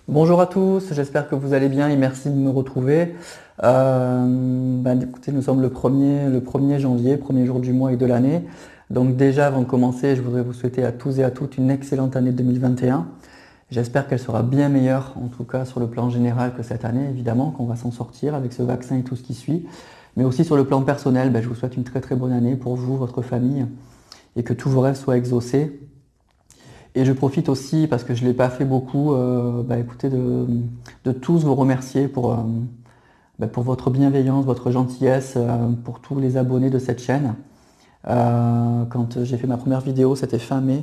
Bonjour à tous, j'espère que vous allez bien et merci de me retrouver. Écoutez, nous sommes le premier janvier, premier jour du mois et de l'année. Donc déjà, avant de commencer, je voudrais vous souhaiter à tous et à toutes une excellente année 2021. J'espère qu'elle sera bien meilleure, en tout cas sur le plan général que cette année, évidemment, qu'on va s'en sortir avec ce vaccin et tout ce qui suit. Mais aussi sur le plan personnel, je vous souhaite une très très bonne année pour vous, votre famille, et que tous vos rêves soient exaucés. Et je profite aussi, parce que je ne l'ai pas fait beaucoup, écoutez, de tous vous remercier pour votre bienveillance, votre gentillesse, pour tous les abonnés de cette chaîne. Quand j'ai fait ma première vidéo, c'était fin mai.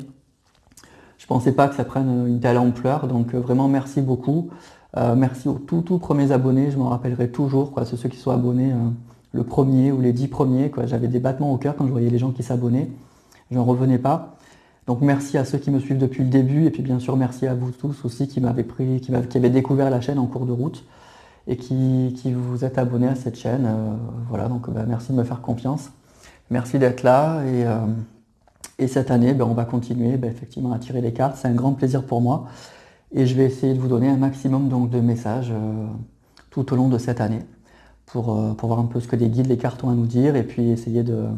Je ne pensais pas que ça prenne une telle ampleur, donc vraiment merci beaucoup. Merci aux tout premiers abonnés, je m'en rappellerai toujours, quoi, ceux qui sont abonnés le premier ou les 10 premiers, quoi. J'avais des battements au cœur quand je voyais les gens qui s'abonnaient, je n'en revenais pas. Donc merci à ceux qui me suivent depuis le début et puis bien sûr merci à vous tous aussi qui avez découvert la chaîne en cours de route et qui vous êtes abonnés à cette chaîne. Voilà, donc merci de me faire confiance. Merci d'être là et cette année on va continuer effectivement à tirer les cartes. C'est un grand plaisir pour moi et je vais essayer de vous donner un maximum donc, de messages tout au long de cette année pour voir un peu ce que les guides, les cartes ont à nous dire et puis essayer de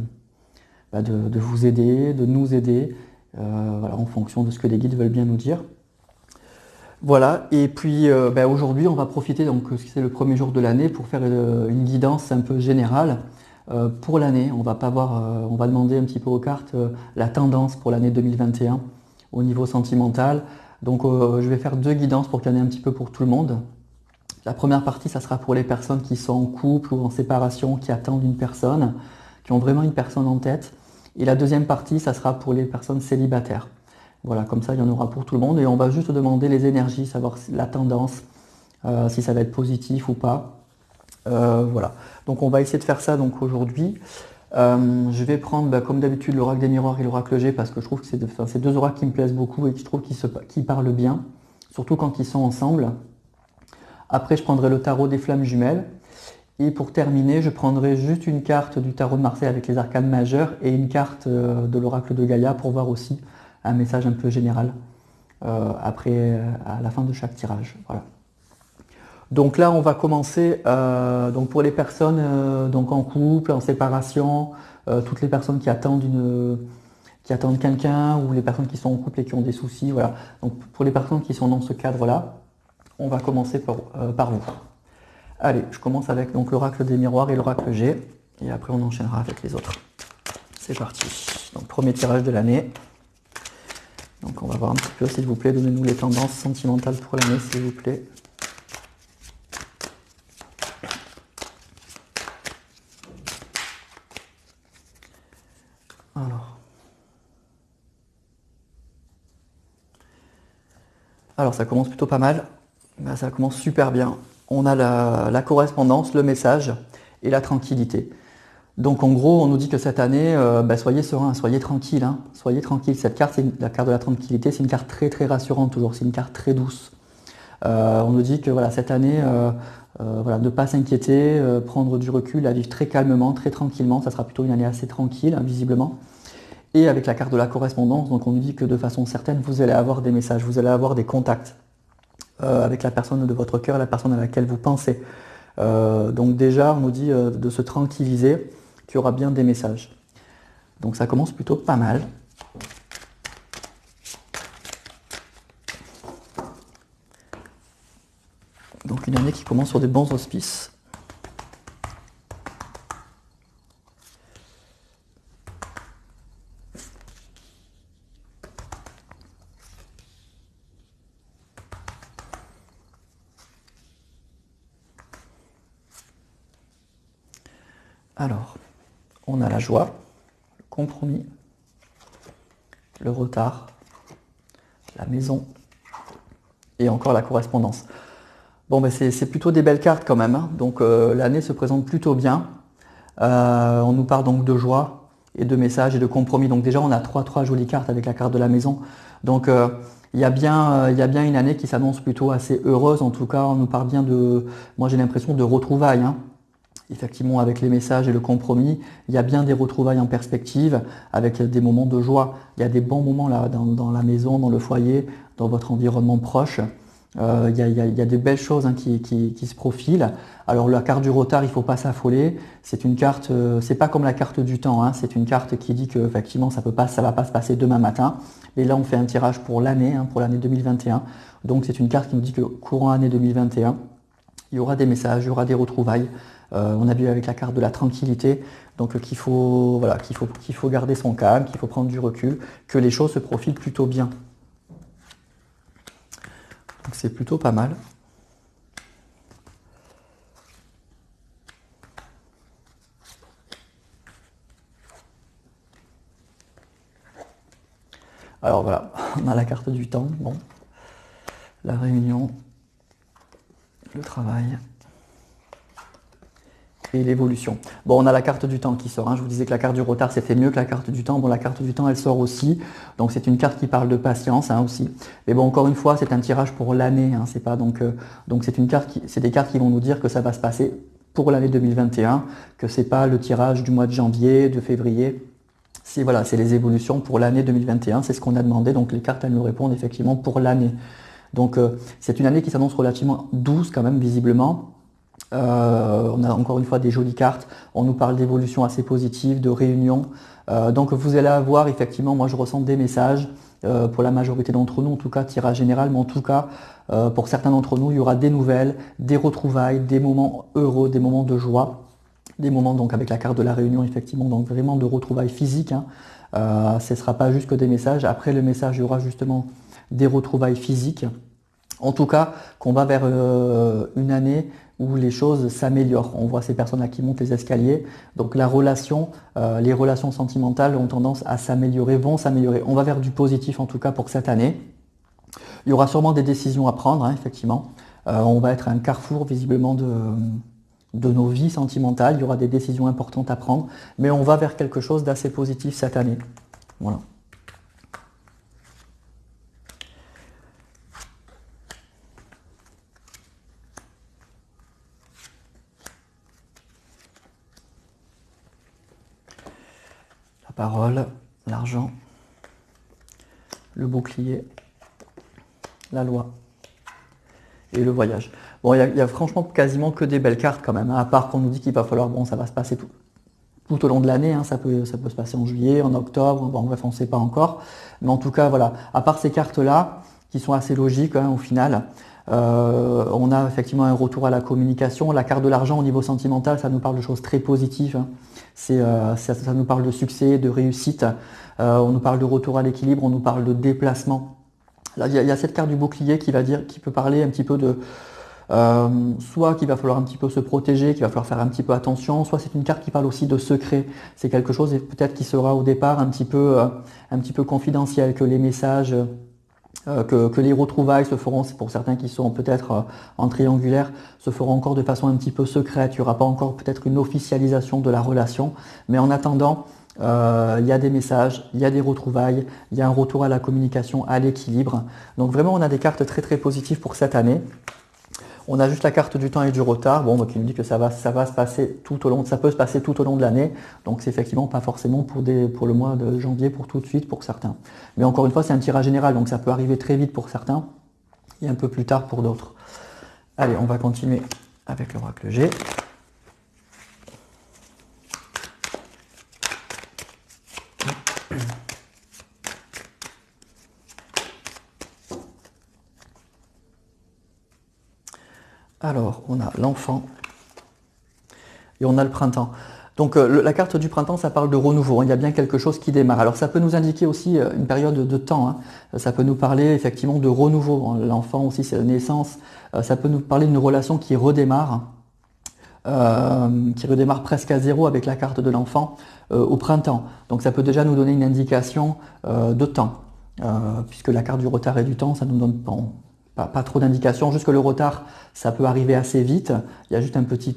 vous aider, de nous aider voilà, en fonction de ce que les guides veulent bien nous dire. Voilà, et puis aujourd'hui on va profiter, donc c'est le premier jour de l'année, pour faire une guidance un peu générale pour l'année. On va pas voir, on va demander un petit peu aux cartes la tendance pour l'année 2021 au niveau sentimental. Donc je vais faire deux guidances pour qu'il y en ait un petit peu pour tout le monde. La première partie, ça sera pour les personnes qui sont en couple ou en séparation, qui attendent une personne, qui ont vraiment une personne en tête. Et la deuxième partie, ça sera pour les personnes célibataires. Voilà, comme ça, il y en aura pour tout le monde. Et on va juste demander les énergies, savoir la tendance, si ça va être positif ou pas. Voilà. Donc on va essayer de faire ça donc aujourd'hui. Je vais prendre, comme d'habitude, l'oracle des miroirs et l'oracle G parce que je trouve que c'est deux oracles qui me plaisent beaucoup et que je trouve qu'ils parlent bien, surtout quand ils sont ensemble. Après, je prendrai le tarot des flammes jumelles. Et pour terminer, je prendrai juste une carte du tarot de Marseille avec les arcanes majeures et une carte de l'oracle de Gaïa pour voir aussi un message un peu général à la fin de chaque tirage. Voilà. Donc là, on va commencer donc pour les personnes donc en couple, en séparation, toutes les personnes qui attendent quelqu'un ou les personnes qui sont en couple et qui ont des soucis. Voilà. Donc pour les personnes qui sont dans ce cadre-là, on va commencer par vous. Allez, je commence avec donc l'oracle des miroirs et l'oracle G, et après on enchaînera avec les autres. C'est parti. Donc premier tirage de l'année. Donc on va voir un petit peu, s'il vous plaît, donnez-nous les tendances sentimentales pour l'année, s'il vous plaît. Alors ça commence plutôt pas mal. Ça commence super bien. On a la correspondance, le message et la tranquillité. Donc en gros, on nous dit que cette année, soyez serein, soyez tranquille, hein, soyez tranquille. Cette carte, c'est la carte de la tranquillité, c'est une carte très très rassurante toujours, c'est une carte très douce. On nous dit que voilà, cette année, voilà, ne pas s'inquiéter, prendre du recul, la vivre très calmement, très tranquillement. Ça sera plutôt une année assez tranquille, hein, visiblement. Et avec la carte de la correspondance, donc on nous dit que de façon certaine, vous allez avoir des messages, vous allez avoir des contacts avec la personne de votre cœur, la personne à laquelle vous pensez. Donc déjà, on nous dit de se tranquilliser, qu'il y aura bien des messages. Donc ça commence plutôt pas mal. Donc une année qui commence sur des bons auspices. Alors, on a la joie, le compromis, le retard, la maison et encore la correspondance. Bon, c'est plutôt des belles cartes quand même, hein. Donc l'année se présente plutôt bien. On nous parle donc de joie et de messages et de compromis. Donc déjà, on a trois jolies cartes avec la carte de la maison. Donc il y a bien une année qui s'annonce plutôt assez heureuse. En tout cas, on nous parle bien moi j'ai l'impression de retrouvailles, hein. Effectivement, avec les messages et le compromis, il y a bien des retrouvailles en perspective, avec des moments de joie. Il y a des bons moments là dans la maison, dans le foyer, dans votre environnement proche. Il y a des belles choses, hein, qui se profilent. Alors la carte du retard, il ne faut pas s'affoler. C'est une carte, c'est pas comme la carte du temps, hein. C'est une carte qui dit que effectivement ça va pas se passer demain matin. Mais là on fait un tirage pour l'année, hein, pour l'année 2021. Donc c'est une carte qui nous dit que courant année 2021, il y aura des messages, il y aura des retrouvailles. On a vu avec la carte de la tranquillité, donc qu'il faut, voilà, qu'il faut garder son calme, qu'il faut prendre du recul, que les choses se profilent plutôt bien. Donc c'est plutôt pas mal. Alors voilà, on a la carte du temps, bon, la réunion, le travail et l'évolution. Bon, on a la carte du temps qui sort, hein. Je vous disais que la carte du retard c'était mieux que la carte du temps. Bon, la carte du temps elle sort aussi, donc c'est une carte qui parle de patience, hein, aussi. Mais bon, encore une fois, c'est un tirage pour l'année, hein, c'est pas donc c'est une carte c'est des cartes qui vont nous dire que ça va se passer pour l'année 2021, que c'est pas le tirage du mois de janvier, de février. Voilà, c'est les évolutions pour l'année 2021, c'est ce qu'on a demandé, donc les cartes elles nous répondent effectivement pour l'année. Donc c'est une année qui s'annonce relativement douce quand même visiblement. On a encore une fois des jolies cartes, on nous parle d'évolution assez positive, de réunion. Donc vous allez avoir effectivement, moi je ressens des messages, pour la majorité d'entre nous, en tout cas tirage général, mais en tout cas pour certains d'entre nous, il y aura des nouvelles, des retrouvailles, des moments heureux, des moments de joie. Des moments donc avec la carte de la réunion, effectivement, donc vraiment de retrouvailles physiques, hein. Ce ne sera pas juste que des messages. Après le message, il y aura justement des retrouvailles physiques. En tout cas, qu'on va vers une année où les choses s'améliorent. On voit ces personnes-là qui montent les escaliers. Donc la relation, les relations sentimentales ont tendance à s'améliorer, vont s'améliorer. On va vers du positif en tout cas pour cette année. Il y aura sûrement des décisions à prendre, hein, effectivement. On va être à un carrefour visiblement de nos vies sentimentales, il y aura des décisions importantes à prendre, mais on va vers quelque chose d'assez positif cette année. Voilà. La parole, l'argent, le bouclier, la loi et le voyage. Bon, il y a franchement quasiment que des belles cartes quand même, hein, à part qu'on nous dit qu'il va falloir, bon, ça va se passer tout au long de l'année, hein, ça peut se passer en juillet, en octobre, bon, bref, on ne sait pas encore. Mais en tout cas, voilà, à part ces cartes-là, qui sont assez logiques, hein, au final, on a effectivement un retour à la communication. La carte de l'argent au niveau sentimental, ça nous parle de choses très positives, hein. Ça nous parle de succès, de réussite, on nous parle de retour à l'équilibre, on nous parle de déplacement. Là, il y a cette carte du bouclier qui peut parler un petit peu de soit qu'il va falloir un petit peu se protéger, qu'il va falloir faire un petit peu attention, soit c'est une carte qui parle aussi de secret. C'est quelque chose peut-être qui sera au départ un petit peu confidentiel, que les messages, que les retrouvailles se feront, c'est pour certains qui sont peut-être en triangulaire, se feront encore de façon un petit peu secrète. Il n'y aura pas encore peut-être une officialisation de la relation, mais en attendant, il y a des messages, il y a des retrouvailles, il y a un retour à la communication, à l'équilibre. Donc vraiment, on a des cartes très très positives pour cette année. On a juste la carte du temps et du retard, bon, donc il nous dit que ça va se passer tout au long, ça peut se passer tout au long de l'année, donc c'est effectivement pas forcément pour le mois de janvier, pour tout de suite, pour certains. Mais encore une fois, c'est un tirage général, donc ça peut arriver très vite pour certains et un peu plus tard pour d'autres. Allez, on va continuer avec l'oracle G. Alors, on a l'enfant et on a le printemps. Donc la carte du printemps, ça parle de renouveau, hein. Il y a bien quelque chose qui démarre. Alors ça peut nous indiquer aussi une période de temps, hein. Ça peut nous parler effectivement de renouveau. L'enfant aussi, c'est la naissance. Ça peut nous parler d'une relation qui redémarre presque à zéro avec la carte de l'enfant au printemps. Donc ça peut déjà nous donner une indication de temps, puisque la carte du retard et du temps, ça nous donne pas trop d'indications, juste que le retard, ça peut arriver assez vite. Il y a juste un petit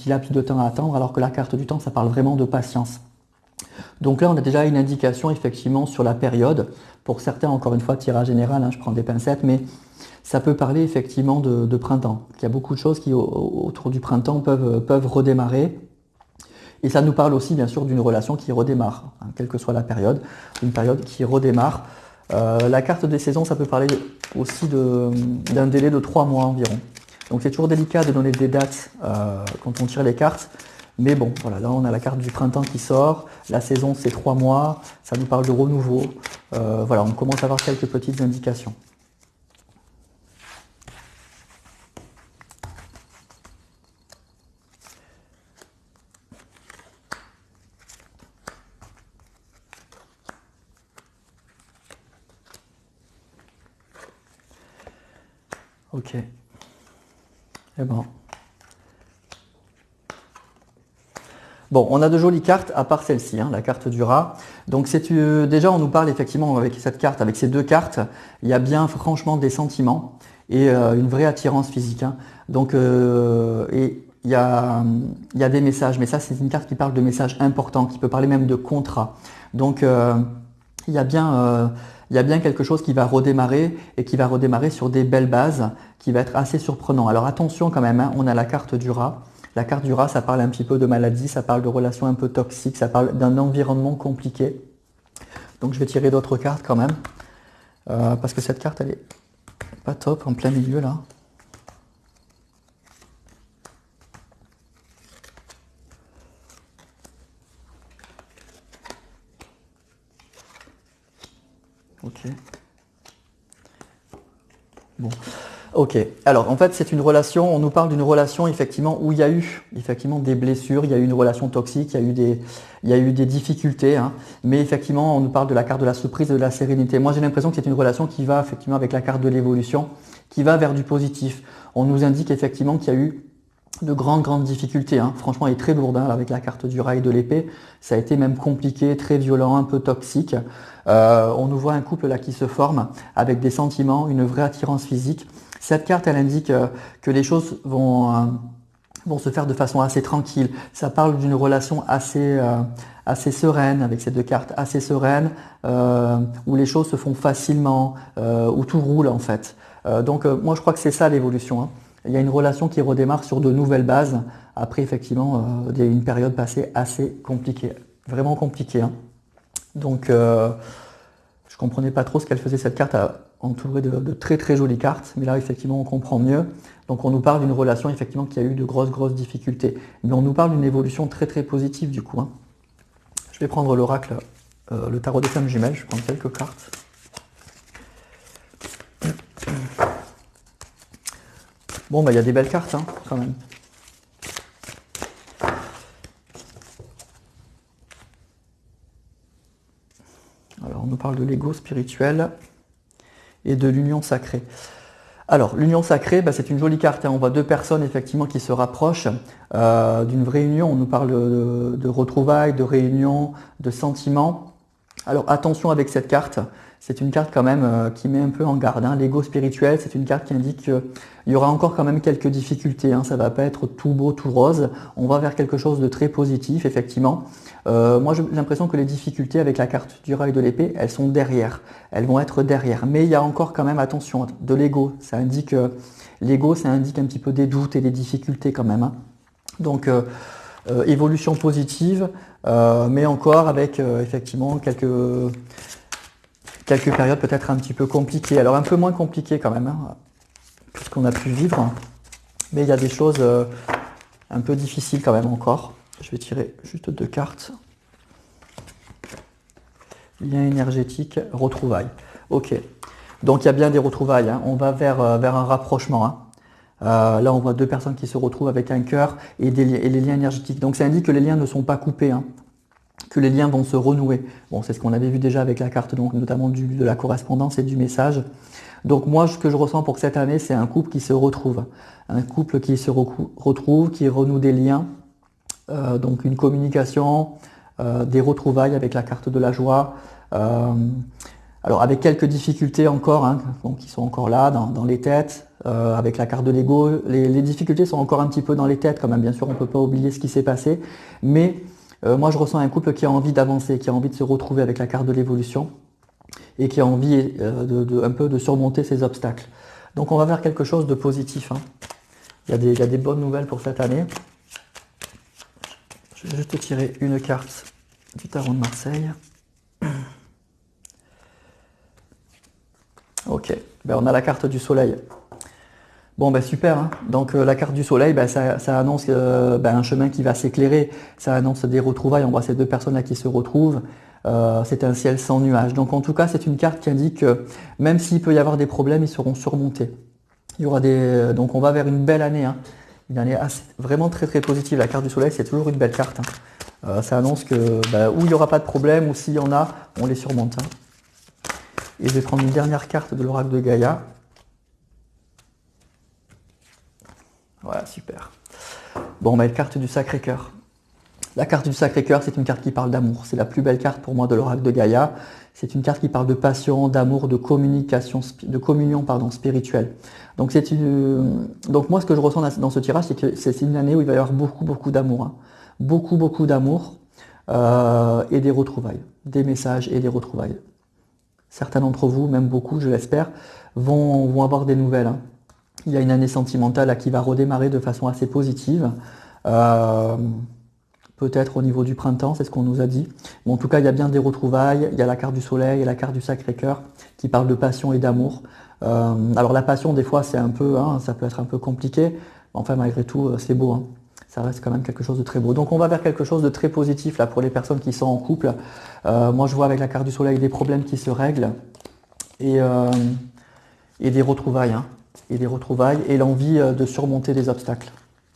laps de temps à attendre, alors que la carte du temps, ça parle vraiment de patience. Donc là, on a déjà une indication effectivement sur la période. Pour certains, encore une fois, tirage général, hein, je prends des pincettes, mais ça peut parler effectivement de printemps. Il y a beaucoup de choses qui, autour du printemps, peuvent redémarrer. Et ça nous parle aussi, bien sûr, d'une relation qui redémarre, hein, quelle que soit la période, une période qui redémarre. La carte des saisons, ça peut parler aussi d'un délai de 3 mois environ. Donc c'est toujours délicat de donner des dates quand on tire les cartes. Mais bon, voilà, là on a la carte du printemps qui sort. La saison c'est 3 mois. Ça nous parle de renouveau. Voilà, on commence à avoir quelques petites indications. Ok. Eh ben. Bon, on a de jolies cartes, à part celle-ci, hein, la carte du rat. Donc déjà, on nous parle effectivement avec cette carte, avec ces deux cartes, il y a bien franchement des sentiments et une vraie attirance physique. Hein. Donc, et il y a des messages, mais ça, c'est une carte qui parle de messages importants, qui peut parler même de contrat. Donc, il y a bien quelque chose qui va redémarrer et qui va redémarrer sur des belles bases, qui va être assez surprenant. Alors attention quand même, hein, on a la carte du rat. La carte du rat, ça parle un petit peu de maladie, ça parle de relations un peu toxiques, ça parle d'un environnement compliqué. Donc je vais tirer d'autres cartes quand même, parce que cette carte, elle est pas top en plein milieu là. Ok. Bon. Ok, alors en fait c'est une relation, on nous parle d'une relation effectivement où il y a eu effectivement des blessures, il y a eu une relation toxique, il y a eu des difficultés, hein, mais effectivement on nous parle de la carte de la surprise et de la sérénité. Moi j'ai l'impression que c'est une relation qui va effectivement avec la carte de l'évolution, qui va vers du positif. On nous indique effectivement qu'il y a eu de grandes difficultés, hein. Franchement elle est très lourde hein, avec la carte du rat et de l'épée, ça a été même compliqué, très violent, un peu toxique. On nous voit un couple là qui se forme avec des sentiments, une vraie attirance physique. Cette carte, elle indique que les choses vont se faire de façon assez tranquille. Ça parle d'une relation assez sereine avec ces deux cartes, assez sereine, où les choses se font facilement, où tout roule en fait. Donc moi je crois que c'est ça l'évolution. Hein. Il y a une relation qui redémarre sur de nouvelles bases, après effectivement une période passée assez compliquée, vraiment compliquée. Hein. Donc je comprenais pas trop ce qu'elle faisait cette carte entourée de très jolies cartes, mais là effectivement on comprend mieux. Donc on nous parle d'une relation effectivement qui a eu de grosses difficultés, mais on nous parle d'une évolution très positive du coup. Hein. Je vais prendre l'oracle, le tarot des flammes jumelles, je vais prendre quelques cartes. Bon bah il y a des belles cartes hein, quand même. Alors on nous parle de l'ego spirituel et de l'union sacrée. Alors, l'union sacrée, bah, c'est une jolie carte. Hein. On voit deux personnes effectivement qui se rapprochent d'une vraie union. On nous parle de retrouvailles, de réunion, de sentiments. Alors, attention avec cette carte. C'est une carte quand même qui met un peu en garde. Hein. L'ego spirituel, c'est une carte qui indique qu'il y aura encore quand même quelques difficultés. Hein. Ça ne va pas être tout beau, tout rose. On va vers quelque chose de très positif, effectivement. Moi, j'ai l'impression que les difficultés avec la carte du rat et de l'épée, elles sont derrière. Elles vont être derrière. Mais il y a encore quand même, attention, de l'ego. L'ego, ça indique un petit peu des doutes et des difficultés quand même. Hein. Donc, évolution positive, mais encore avec effectivement quelques périodes peut-être un petit peu compliquées. Alors un peu moins compliquées quand même, hein, que ce qu'on a pu vivre. Mais il y a des choses un peu difficiles quand même encore. Je vais tirer juste deux cartes. Lien énergétique, retrouvailles. Ok. Donc il y a bien des retrouvailles. Hein. On va vers un rapprochement. Hein. Là, on voit deux personnes qui se retrouvent avec un cœur et les liens énergétiques. Donc ça indique que les liens ne sont pas coupés. Hein. Que les liens vont se renouer. Bon, c'est ce qu'on avait vu déjà avec la carte, donc notamment de la correspondance et du message. Donc moi, ce que je ressens pour cette année, c'est un couple qui se retrouve. Un couple qui se retrouve, qui renoue des liens. Donc une communication, des retrouvailles avec la carte de la joie. Alors avec quelques difficultés encore, hein, donc qui sont encore là dans les têtes, avec la carte de l'ego. Les difficultés sont encore un petit peu dans les têtes quand même. Bien sûr, on ne peut pas oublier ce qui s'est passé. Mais moi, je ressens un couple qui a envie d'avancer, qui a envie de se retrouver avec la carte de l'évolution et qui a envie un peu de surmonter ces obstacles. Donc on va vers quelque chose de positif. Hein. Il y a des bonnes nouvelles pour cette année. Je vais juste tirer une carte du tarot de Marseille. Ben, on a la carte du soleil. Bon, ben super, hein. Donc la carte du soleil, ben, ça annonce ben, un chemin qui va s'éclairer, ça annonce des retrouvailles, on voit ces deux personnes-là qui se retrouvent, c'est un ciel sans nuages. Donc en tout cas, c'est une carte qui indique que même s'il peut y avoir des problèmes, ils seront surmontés. Il y aura donc on va vers une belle année, hein. Une année vraiment très très positive. La carte du soleil, c'est toujours une belle carte, hein. Ça annonce que ben, où il n'y aura pas de problème, ou s'il y en a, on les surmonte, hein. Et je vais prendre une dernière carte de l'oracle de Gaïa. Voilà, super. Bon, la carte du Sacré-Cœur. La carte du Sacré-Cœur, c'est une carte qui parle d'amour. C'est la plus belle carte pour moi de l'oracle de Gaïa. C'est une carte qui parle de passion, d'amour, de communication, de communion, spirituelle. Donc, donc moi, ce que je ressens dans ce tirage, c'est que c'est une année où il va y avoir beaucoup, beaucoup d'amour, hein. Beaucoup, beaucoup d'amour et des retrouvailles, des messages et des retrouvailles. Certains d'entre vous, même beaucoup, je l'espère, vont avoir des nouvelles, hein. Il y a une année sentimentale qui va redémarrer de façon assez positive. Peut-être au niveau du printemps, c'est ce qu'on nous a dit. Mais en tout cas, il y a bien des retrouvailles. Il y a la carte du soleil et la carte du Sacré-Cœur qui parlent de passion et d'amour. Alors la passion, des fois, c'est un peu, hein, ça peut être un peu compliqué. Enfin, malgré tout, c'est beau, hein. Ça reste quand même quelque chose de très beau. Donc on va vers quelque chose de très positif là pour les personnes qui sont en couple. Moi, je vois avec la carte du soleil des problèmes qui se règlent et des retrouvailles, hein. Et des retrouvailles et l'envie de surmonter des obstacles.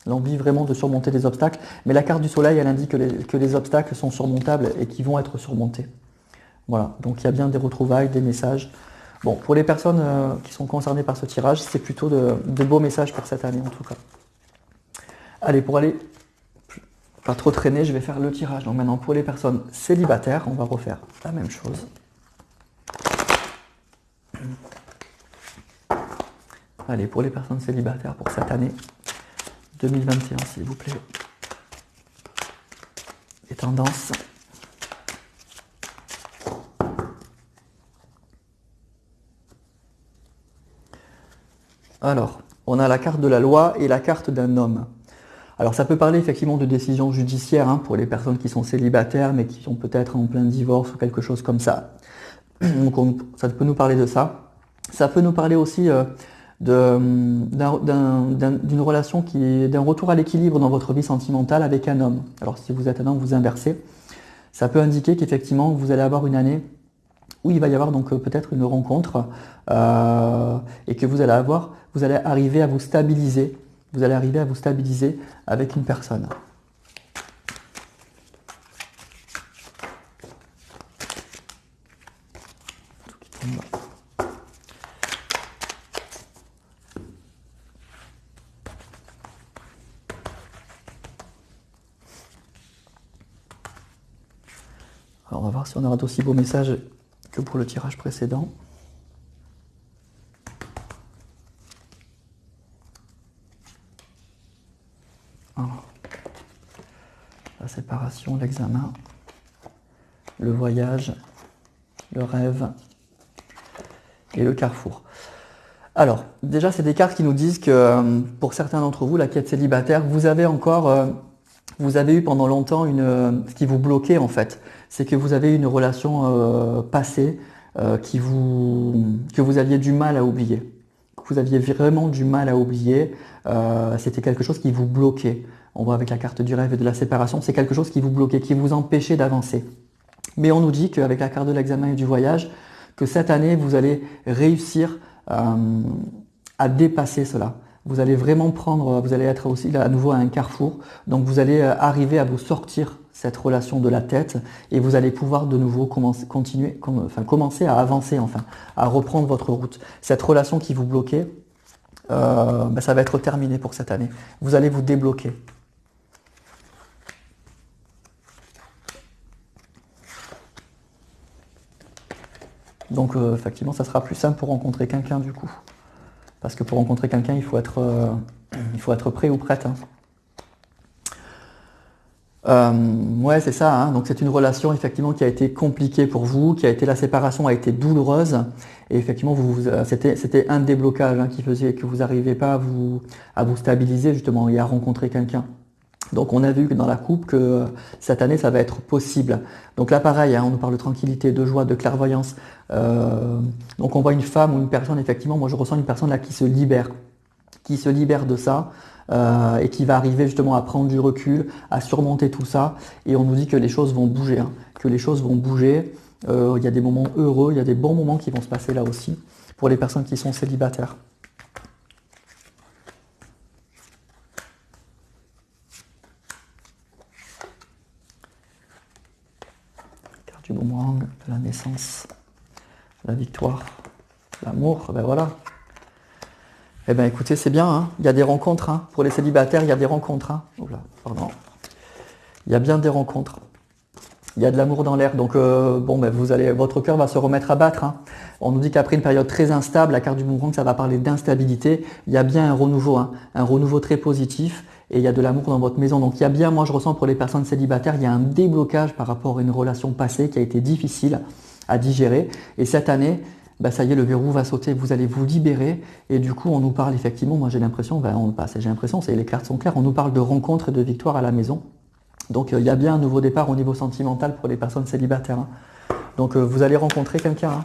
L'envie vraiment de surmonter des obstacles. Mais la carte du soleil, elle indique que les obstacles sont surmontables et qui vont être surmontés. Voilà, donc il y a bien des retrouvailles, des messages. Bon, pour les personnes qui sont concernées par ce tirage, c'est plutôt de beaux messages pour cette année en tout cas. Allez, pour aller pas trop traîner, je vais faire le tirage. Donc maintenant, pour les personnes célibataires, on va refaire la même chose. Allez, pour les personnes célibataires pour cette année 2021, s'il vous plaît. Les tendances. Alors, on a la carte de la loi et la carte d'un homme. Alors, ça peut parler effectivement de décisions judiciaires, hein, pour les personnes qui sont célibataires, mais qui sont peut-être en plein divorce ou quelque chose comme ça. Donc, ça peut nous parler de ça. Ça peut nous parler aussi d'une relation d'un retour à l'équilibre dans votre vie sentimentale avec un homme. Alors si vous êtes un homme, vous inversez. Ça peut indiquer qu'effectivement vous allez avoir une année où il va y avoir donc peut-être une rencontre et que vous allez arriver à vous stabiliser. Vous allez arriver à vous stabiliser avec une personne. Alors on va voir si on aura d'aussi beaux messages que pour le tirage précédent. Alors, la séparation, l'examen, le voyage, le rêve et le carrefour. Alors, déjà, c'est des cartes qui nous disent que pour certains d'entre vous, la quête célibataire, vous avez eu pendant longtemps ce qui vous bloquait en fait. C'est que vous avez eu une relation passée que vous aviez du mal à oublier. Que vous aviez vraiment du mal à oublier. C'était quelque chose qui vous bloquait. On voit avec la carte du rêve et de la séparation, c'est quelque chose qui vous bloquait, qui vous empêchait d'avancer. Mais on nous dit qu'avec la carte de l'examen et du voyage, que cette année, vous allez réussir à dépasser cela. Vous allez vraiment vous allez être aussi là, à nouveau à un carrefour, donc vous allez arriver à vous sortir cette relation de la tête et vous allez pouvoir de nouveau commencer à avancer, à reprendre votre route. Cette relation qui vous bloquait, ça va être terminé pour cette année. Vous allez vous débloquer. Donc effectivement, ça sera plus simple pour rencontrer quelqu'un du coup. Parce que pour rencontrer quelqu'un, il faut être prêt ou prête, hein. Ouais, c'est ça, hein. Donc c'est une relation effectivement qui a été compliquée pour vous, la séparation a été douloureuse et effectivement c'était un déblocage, hein, qui faisait que vous n'arrivez pas à vous stabiliser justement et à rencontrer quelqu'un. Donc on a vu que dans la coupe que cette année ça va être possible. Donc là pareil, hein, on nous parle de tranquillité, de joie, de clairvoyance. Donc on voit une femme ou une personne, effectivement, moi je ressens une personne là qui se libère de ça et qui va arriver justement à prendre du recul, à surmonter tout ça. Et on nous dit que les choses vont bouger, hein, que les choses vont bouger. Il y a des moments heureux, il y a des bons moments qui vont se passer là aussi pour les personnes qui sont célibataires. Du boomerang, de la naissance, la victoire, l'amour, ben voilà. Eh bien écoutez, c'est bien, hein. Il y a des rencontres, hein. Pour les célibataires, il y a des rencontres. Hein. Oula, pardon. Il y a bien des rencontres. Il y a de l'amour dans l'air, donc bon, ben votre cœur va se remettre à battre. Hein. On nous dit qu'après une période très instable, la carte du boomerang, ça va parler d'instabilité. Il y a bien un renouveau, hein, un renouveau très positif. Et il y a de l'amour dans votre maison. Donc il y a bien, moi je ressens pour les personnes célibataires, il y a un déblocage par rapport à une relation passée qui a été difficile à digérer. Et cette année, bah, ça y est, le verrou va sauter, vous allez vous libérer. Et du coup, on nous parle effectivement, moi j'ai l'impression, les cartes sont claires, on nous parle de rencontres et de victoires à la maison. Donc il y a bien un nouveau départ au niveau sentimental pour les personnes célibataires. Hein. Donc vous allez rencontrer quelqu'un.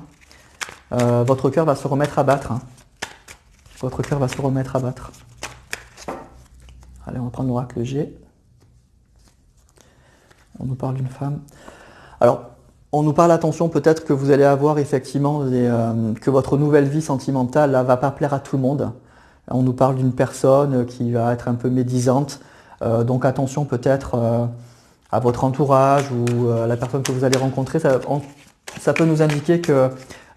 Hein. Votre cœur va se remettre à battre. Hein. Votre cœur va se remettre à battre. Allez, on va prendre l'oracle G. On nous parle d'une femme. Alors, on nous parle, attention, peut-être que vous allez avoir effectivement que votre nouvelle vie sentimentale ne va pas plaire à tout le monde. On nous parle d'une personne qui va être un peu médisante. Donc attention peut-être à votre entourage ou à la personne que vous allez rencontrer. Ça peut nous indiquer que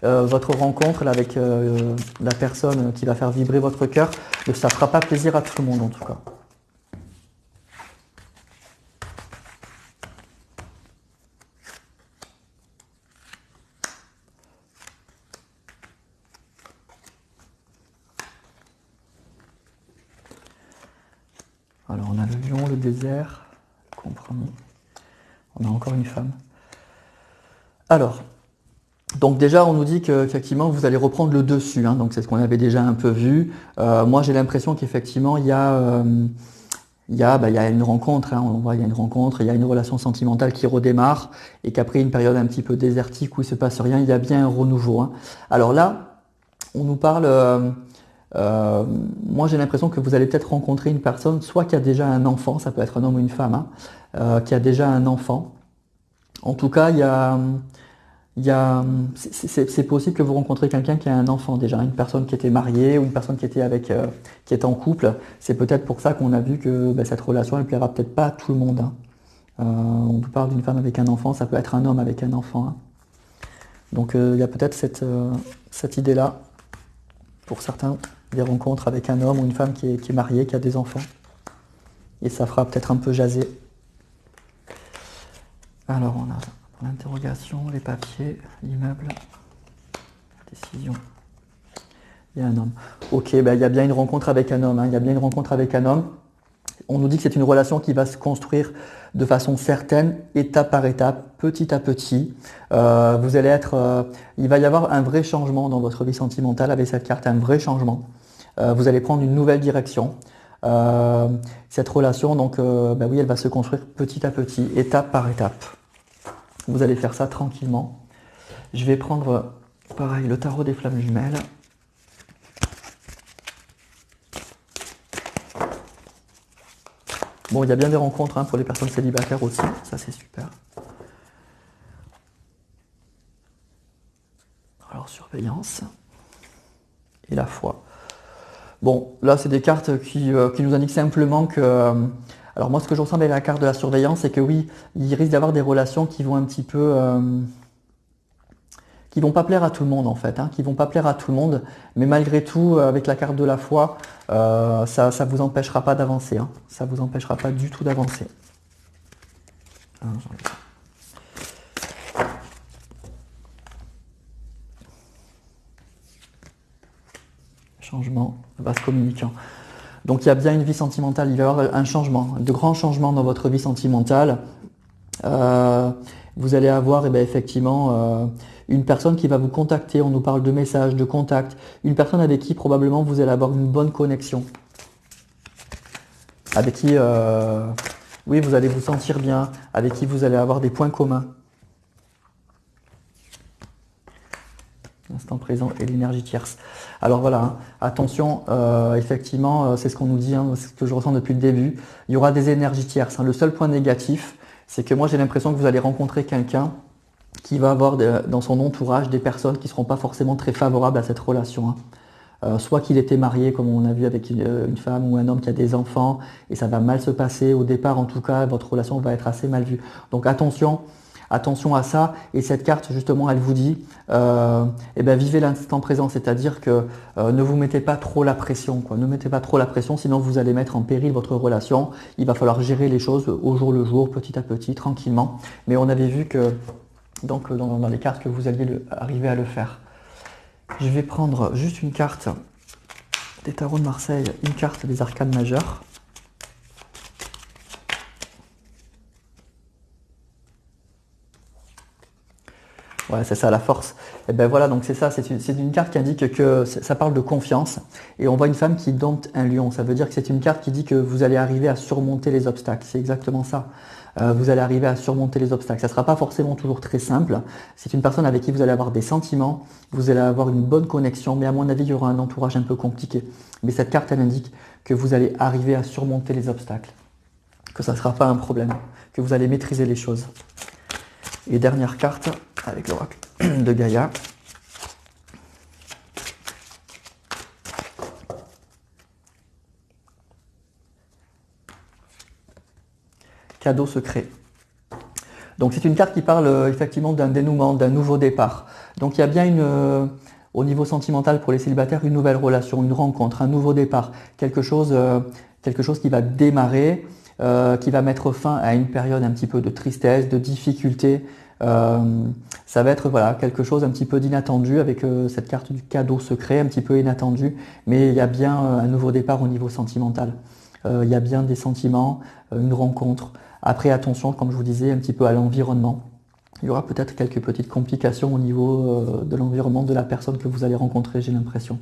votre rencontre là, avec la personne qui va faire vibrer votre cœur, ça ne fera pas plaisir à tout le monde en tout cas. Alors on a le lion, le désert, le compromis. On a encore une femme. Alors, donc déjà on nous dit qu'effectivement vous allez reprendre le dessus, hein, donc c'est ce qu'on avait déjà un peu vu. Moi j'ai l'impression qu'effectivement il y a une rencontre, hein, on voit il y a une rencontre, il y a une relation sentimentale qui redémarre et qu'après une période un petit peu désertique où il ne se passe rien, il y a bien un renouveau. Hein. Alors là, on nous parle... moi j'ai l'impression que vous allez peut-être rencontrer une personne, soit qui a déjà un enfant, ça peut être un homme ou une femme, hein, qui a déjà un enfant. En tout cas, c'est possible que vous rencontrez quelqu'un qui a un enfant déjà, une personne qui était mariée ou une personne qui était qui est en couple. C'est peut-être pour ça qu'on a vu que cette relation elle plaira peut-être pas à tout le monde. Hein. On nous parle d'une femme avec un enfant, ça peut être un homme avec un enfant. Hein. Donc il y a peut-être cette idée-là pour certains. Des rencontres avec un homme ou une femme qui est mariée, qui a des enfants. Et ça fera peut-être un peu jaser. Alors on a l'interrogation, les papiers, l'immeuble, la décision. Il y a un homme. Ok, il y a bien une rencontre avec un homme. Hein. Il y a bien une rencontre avec un homme. On nous dit que c'est une relation qui va se construire de façon certaine, étape par étape, petit à petit. Vous allez il va y avoir un vrai changement dans votre vie sentimentale avec cette carte, un vrai changement. Vous allez prendre une nouvelle direction. Cette relation, donc, oui, elle va se construire petit à petit, étape par étape. Vous allez faire ça tranquillement. Je vais prendre, pareil, le tarot des flammes jumelles. Bon, il y a bien des rencontres hein, pour les personnes célibataires aussi, ça c'est super. Alors, surveillance et la foi. Bon, là c'est des cartes qui nous indiquent simplement que... alors moi ce que je ressens avec la carte de la surveillance, c'est que oui, il risque d'avoir des relations qui vont un petit peu... qui vont pas plaire à tout le monde en fait, hein, qui vont pas plaire à tout le monde, mais malgré tout, avec la carte de la foi, ça vous empêchera pas d'avancer, hein, ça vous empêchera pas du tout d'avancer. Changement, vase communicant. Donc il y a bien une vie sentimentale, il va y avoir un changement, de grands changements dans votre vie sentimentale. Vous allez avoir effectivement une personne qui va vous contacter, on nous parle de messages, de contacts, une personne avec qui probablement vous allez avoir une bonne connexion, avec qui Oui, vous allez vous sentir bien, avec qui vous allez avoir des points communs. L'instant présent et l'énergie tierce. Alors voilà, hein, attention, effectivement, c'est ce qu'on nous dit, hein, c'est ce que je ressens depuis le début. Il y aura des énergies tierces, hein. Le seul point négatif, c'est que moi j'ai l'impression que vous allez rencontrer quelqu'un qui va avoir dans son entourage des personnes qui ne seront pas forcément très favorables à cette relation, hein. Soit qu'il était marié, comme on a vu avec une femme ou un homme qui a des enfants, et ça va mal se passer. Au départ, en tout cas, votre relation va être assez mal vue. Donc attention à ça. Et cette carte, justement, elle vous dit, eh ben, vivez l'instant présent, c'est-à-dire que ne vous mettez pas trop la pression, quoi. Ne mettez pas trop la pression, sinon vous allez mettre en péril votre relation. Il va falloir gérer les choses au jour le jour, petit à petit, tranquillement. Mais on avait vu que, donc, dans les cartes, que vous alliez arriver à le faire. Je vais prendre juste une carte des tarots de Marseille, une carte des arcanes majeures. Ouais, c'est ça la force. Et ben voilà, donc c'est ça, c'est une carte qui indique que ça parle de confiance. Et on voit une femme qui dompte un lion. Ça veut dire que c'est une carte qui dit que vous allez arriver à surmonter les obstacles. C'est exactement ça. Vous allez arriver à surmonter les obstacles. Ça ne sera pas forcément toujours très simple. C'est une personne avec qui vous allez avoir des sentiments, vous allez avoir une bonne connexion, mais à mon avis, il y aura un entourage un peu compliqué. Mais cette carte, elle indique que vous allez arriver à surmonter les obstacles, que ça ne sera pas un problème, que vous allez maîtriser les choses. Et dernière carte, avec l'oracle de Gaïa. Cadeau secret. Donc c'est une carte qui parle effectivement d'un dénouement, d'un nouveau départ. Donc il y a bien au niveau sentimental pour les célibataires, une nouvelle relation, une rencontre, un nouveau départ, quelque chose qui va démarrer, qui va mettre fin à une période un petit peu de tristesse, de difficulté. Ça va être voilà, quelque chose un petit peu d'inattendu avec cette carte du cadeau secret, un petit peu inattendu, mais il y a bien un nouveau départ au niveau sentimental. Il y a bien des sentiments, une rencontre. Après, attention, comme je vous disais, un petit peu à l'environnement. Il y aura peut-être quelques petites complications au niveau de l'environnement de la personne que vous allez rencontrer, j'ai l'impression.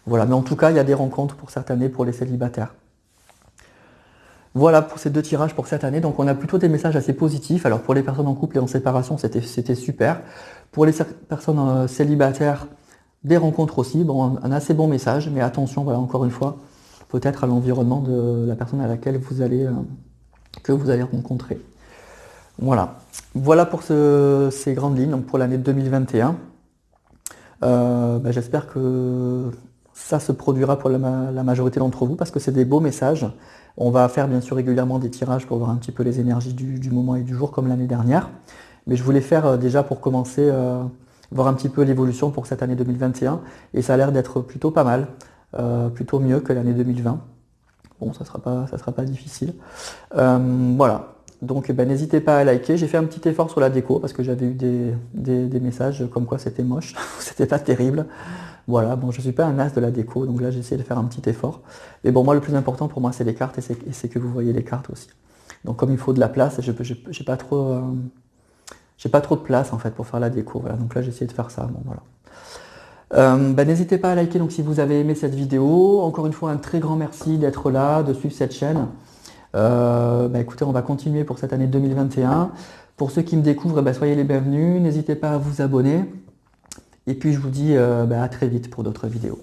Voilà, mais en tout cas, il y a des rencontres pour cette année pour les célibataires. Voilà pour ces deux tirages pour cette année. Donc on a plutôt des messages assez positifs. Alors pour les personnes en couple et en séparation, c'était super. Pour les personnes célibataires, des rencontres aussi. Bon, un assez bon message, mais attention, voilà, encore une fois, peut-être à l'environnement de la personne à laquelle que vous allez rencontrer. Voilà. Voilà pour ces grandes lignes, donc pour l'année 2021. J'espère que ça se produira pour la majorité d'entre vous parce que c'est des beaux messages. On va faire bien sûr régulièrement des tirages pour voir un petit peu les énergies du moment et du jour comme l'année dernière. Mais je voulais faire déjà pour commencer, voir un petit peu l'évolution pour cette année 2021. Et ça a l'air d'être plutôt pas mal, plutôt mieux que l'année 2020. Bon, ça sera pas difficile. Voilà. Donc n'hésitez pas à liker. J'ai fait un petit effort sur la déco parce que j'avais eu des messages comme quoi c'était moche, c'était pas terrible. Voilà, bon, je ne suis pas un as de la déco, donc là j'ai essayé de faire un petit effort. Mais bon, moi le plus important pour moi c'est les cartes et c'est que vous voyez les cartes aussi. Donc comme il faut de la place, j'ai pas trop de place en fait pour faire la déco. Voilà, donc là j'ai essayé de faire ça. Bon, voilà. N'hésitez pas à liker donc si vous avez aimé cette vidéo. Encore une fois, un très grand merci d'être là, de suivre cette chaîne. Écoutez, on va continuer pour cette année 2021. Pour ceux qui me découvrent, soyez les bienvenus. N'hésitez pas à vous abonner. Et puis je vous dis à très vite pour d'autres vidéos.